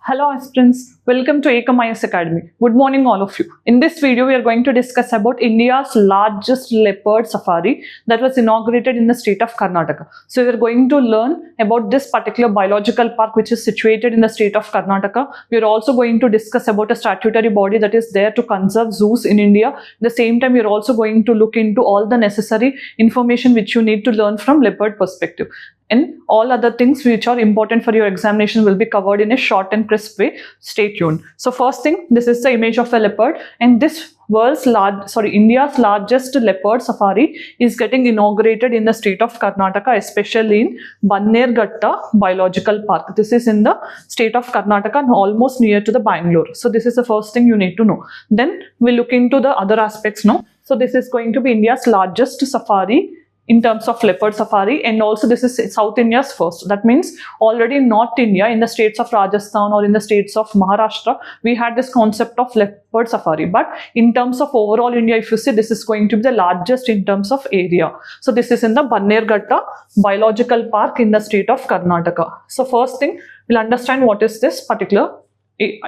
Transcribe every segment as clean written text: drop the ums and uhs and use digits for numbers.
Hello aspirants, welcome to Ekam Academy. Good morning all of you. In this video we are going to discuss about India's largest leopard safari that was inaugurated in the state of Karnataka. So we are going to learn about this particular biological park which is situated in the state of Karnataka. We are also going to discuss about a statutory body that is there to conserve zoos in India. At the same time we are also going to look into all the necessary information which you need to learn from leopard perspective. And all other things which are important for your examination will be covered in a short and crisp way. Stay tuned. So first thing, this is the image of a leopard, and this India's largest leopard safari is getting inaugurated in the state of Karnataka, especially in Bannerghatta Biological Park. This is in the state of Karnataka and almost near to the Bangalore. So this is the first thing you need to know. Then we'll look into the other aspects now. So this is going to be India's largest safari in terms of leopard safari, and also this is South India's first. That means already in North India, in the states of Rajasthan or in the states of Maharashtra, we had this concept of leopard safari. But in terms of overall India, if you see, this is going to be the largest in terms of area. So this is in the Bannerghatta Biological Park in the state of Karnataka. So first thing, we'll understand what is this particular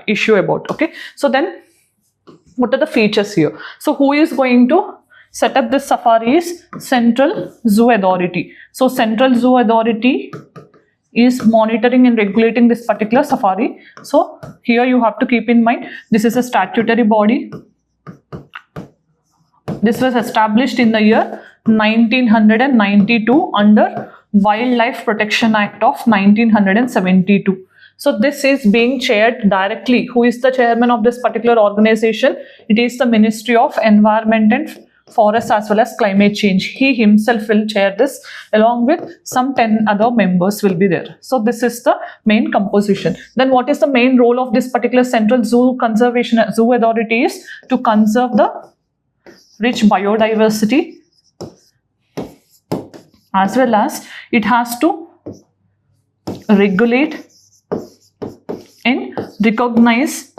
issue about. Okay. So then, what are the features here? So who is going to set up this safari is Central Zoo Authority. So Central Zoo Authority is monitoring and regulating this particular safari. So here you have to keep in mind, this is a statutory body. This was established in the year 1992 under Wildlife Protection Act of 1972. So this is being chaired directly. Who is the chairman of this particular organization? It is the Ministry of Environment and Forest as well as Climate Change. He himself will chair this along with some 10 other members will be there. So this is the main composition. Then what is the main role of this particular Central Zoo Authority is to conserve the rich biodiversity, as well as it has to regulate and recognize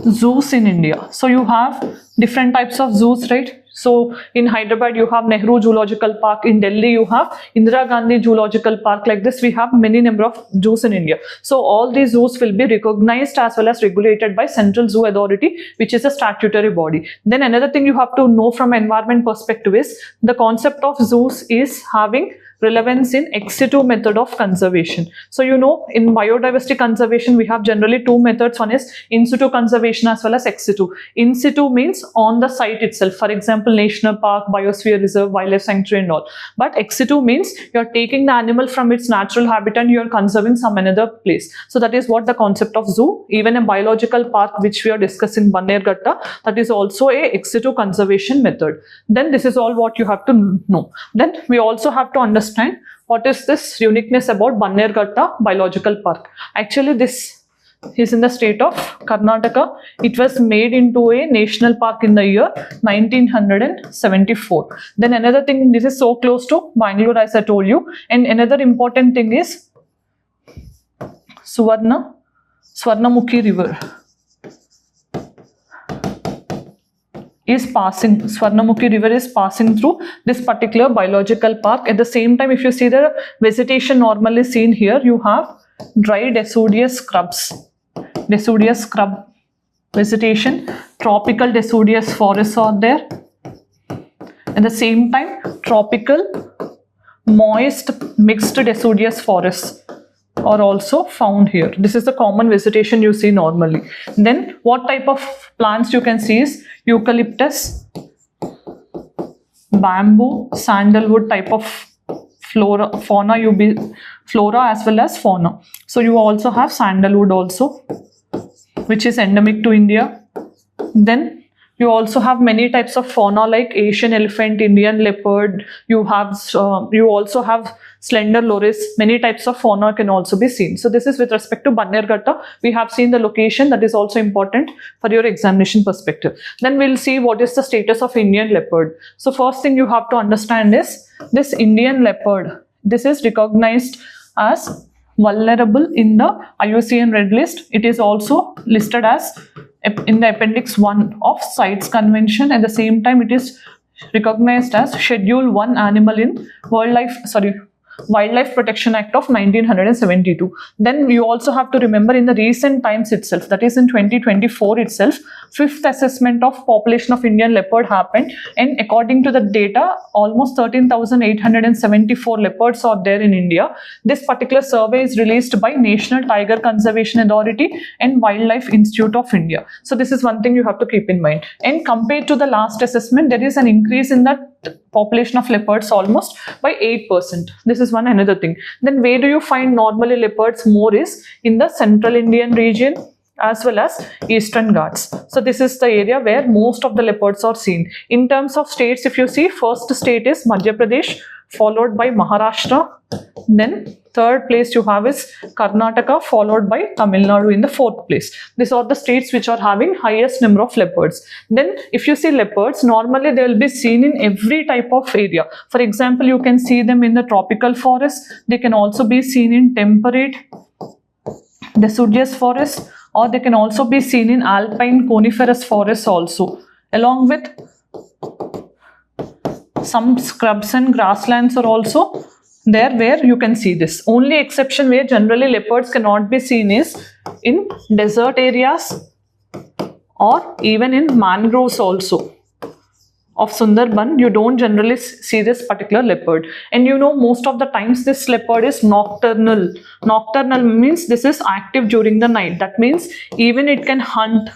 zoos in India. So you have different types of zoos, right? So in Hyderabad you have Nehru Zoological Park, in Delhi you have Indira Gandhi Zoological Park. Like this we have many number of zoos in India. So all these zoos will be recognized as well as regulated by Central Zoo Authority, which is a statutory body. Then another thing you have to know from environment perspective is the concept of zoos is having relevance in ex situ method of conservation. So you know, in biodiversity conservation we have generally two methods. One is in situ conservation as well as ex situ. In situ means on the site itself, for example national park, biosphere reserve, wildlife sanctuary and all. But ex situ means you are taking the animal from its natural habitat and you are conserving some another place. So that is what the concept of zoo. Even a biological park which we are discussing, Bannerghatta, that is also a ex situ conservation method. Then this is all what you have to know. Then we also have to understand what is this uniqueness about Bannerghatta Biological Park. Actually this is in the state of Karnataka. It was made into a national park in the year 1974. Then another thing, this is so close to Bangalore as I told you. And another important thing is Swarnamukhi River is passing. Swarnamukhi River is passing through this particular biological park. At the same time, if you see the vegetation normally seen here, you have dry deciduous scrubs, deciduous scrub vegetation, tropical deciduous forests are there. At the same time, tropical moist mixed deciduous forests are also found here. This is the common vegetation you see normally. Then what type of plants you can see is eucalyptus, bamboo, sandalwood type of flora as well as fauna. So you also have sandalwood also, which is endemic to India. Then you also have many types of fauna like Asian elephant, Indian leopard. You also have slender loris. Many types of fauna can also be seen. So this is with respect to Bannerghatta. We have seen the location, that is also important for your examination perspective. Then we'll see what is the status of Indian leopard. So first thing you have to understand is this Indian leopard. This is recognized as vulnerable in the IUCN Red List. It is also listed as in the Appendix 1 of CITES Convention. At the same time, it is recognized as Schedule 1 animal in Wildlife Protection Act of 1972. Then you also have to remember in the recent times itself, that is in 2024 itself, 5th assessment of population of Indian leopard happened, and according to the data, almost 13,874 leopards are there in India. This particular survey is released by National Tiger Conservation Authority and Wildlife Institute of India. So this is one thing you have to keep in mind. And compared to the last assessment, there is an increase in that population of leopards almost by 8%. This is one another thing. Then where do you find normally leopards more is in the central Indian region as well as Eastern Ghats. So this is the area where most of the leopards are seen. In terms of states, if you see, first state is Madhya Pradesh, followed by Maharashtra. Then third place you have is Karnataka, followed by Tamil Nadu in the 4th place. These are the states which are having highest number of leopards. Then if you see leopards, normally they will be seen in every type of area. For example, you can see them in the tropical forest. They can also be seen in temperate, deciduous forest, or they can also be seen in alpine coniferous forests also, along with some scrubs and grasslands are also there where you can see this. Only exception where generally leopards cannot be seen is in desert areas or even in mangroves also of Sundarban. You don't generally see this particular leopard. And you know, most of the times this leopard is nocturnal. Nocturnal means this is active during the night. That means even it can hunt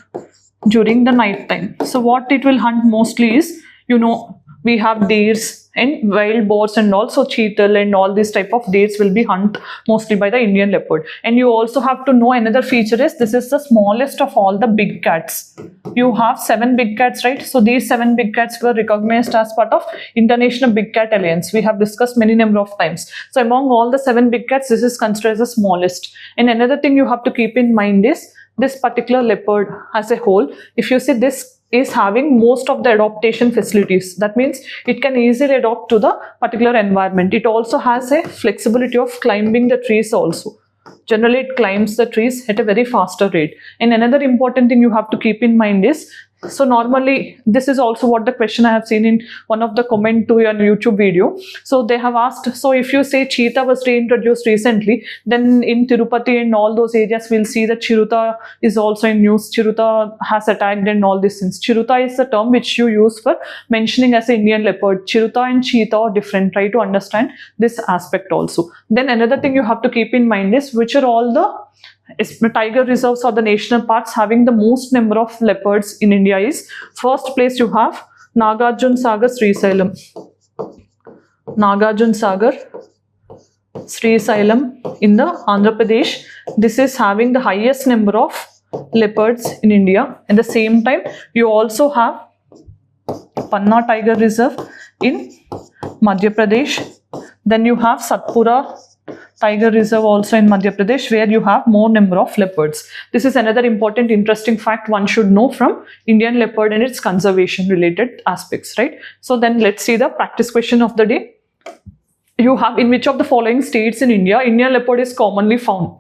during the night time. So what it will hunt mostly is, you know, we have deers and wild boars and also cheetal and all these type of deers will be hunted mostly by the Indian leopard. And you also have to know another feature is this is the smallest of all the big cats. You have 7 big cats, right? So these 7 big cats were recognized as part of International Big Cat Alliance. We have discussed many number of times. So among all the 7 big cats, this is considered as the smallest. And another thing you have to keep in mind is this particular leopard as a whole. If you see, this is having most of the adaptation facilities. That means it can easily adapt to the particular environment. It also has a flexibility of climbing the trees also. Generally, it climbs the trees at a very faster rate. And another important thing you have to keep in mind is, so normally this is also what the question I have seen in one of the comment to your YouTube video. So they have asked, so if you say cheetah was reintroduced recently, then in Tirupati and all those areas we'll see that chiruta is also in use. Chiruta has attacked and all these things. Chiruta is the term which you use for mentioning as an Indian leopard. Chiruta and cheetah are different. Try to understand this aspect also. Then another thing you have to keep in mind is which are all the tiger reserves or the national parks having the most number of leopards in India is. First place you have Nagarjuna Sagar Srisailam. Nagarjuna Sagar Srisailam in the Andhra Pradesh. This is having the highest number of leopards in India. At the same time, you also have Panna Tiger Reserve in Madhya Pradesh. Then you have Satpura Tiger Reserve also in Madhya Pradesh, where you have more number of leopards. This is another important interesting fact one should know from Indian leopard and its conservation related aspects, right? So then let's see the practice question of the day. You have, in which of the following states in India, Indian leopard is commonly found?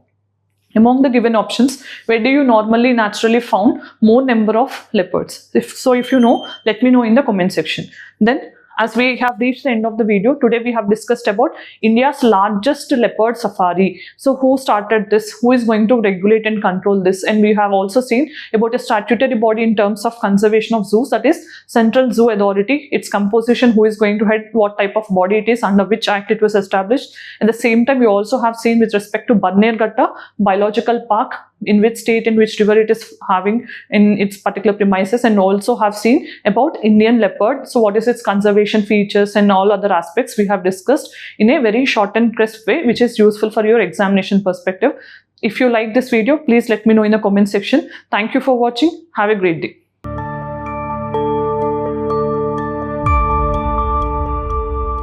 Among the given options, where do you normally naturally found more number of leopards? If you know, let me know in the comment section. Then, as we have reached the end of the video, today we have discussed about India's largest leopard safari. So who started this? Who is going to regulate and control this? And we have also seen about a statutory body in terms of conservation of zoos, that is Central Zoo Authority, its composition, who is going to head, what type of body it is, under which act it was established. At the same time, we also have seen with respect to Bannerghatta Biological Park, in which state and which river it is having in its particular premises, and also have seen about Indian leopard. So what is its conservation features and all other aspects we have discussed in a very short and crisp way, which is useful for your examination perspective. If you like this video, please let me know in the comment section. Thank you for watching. Have a great day.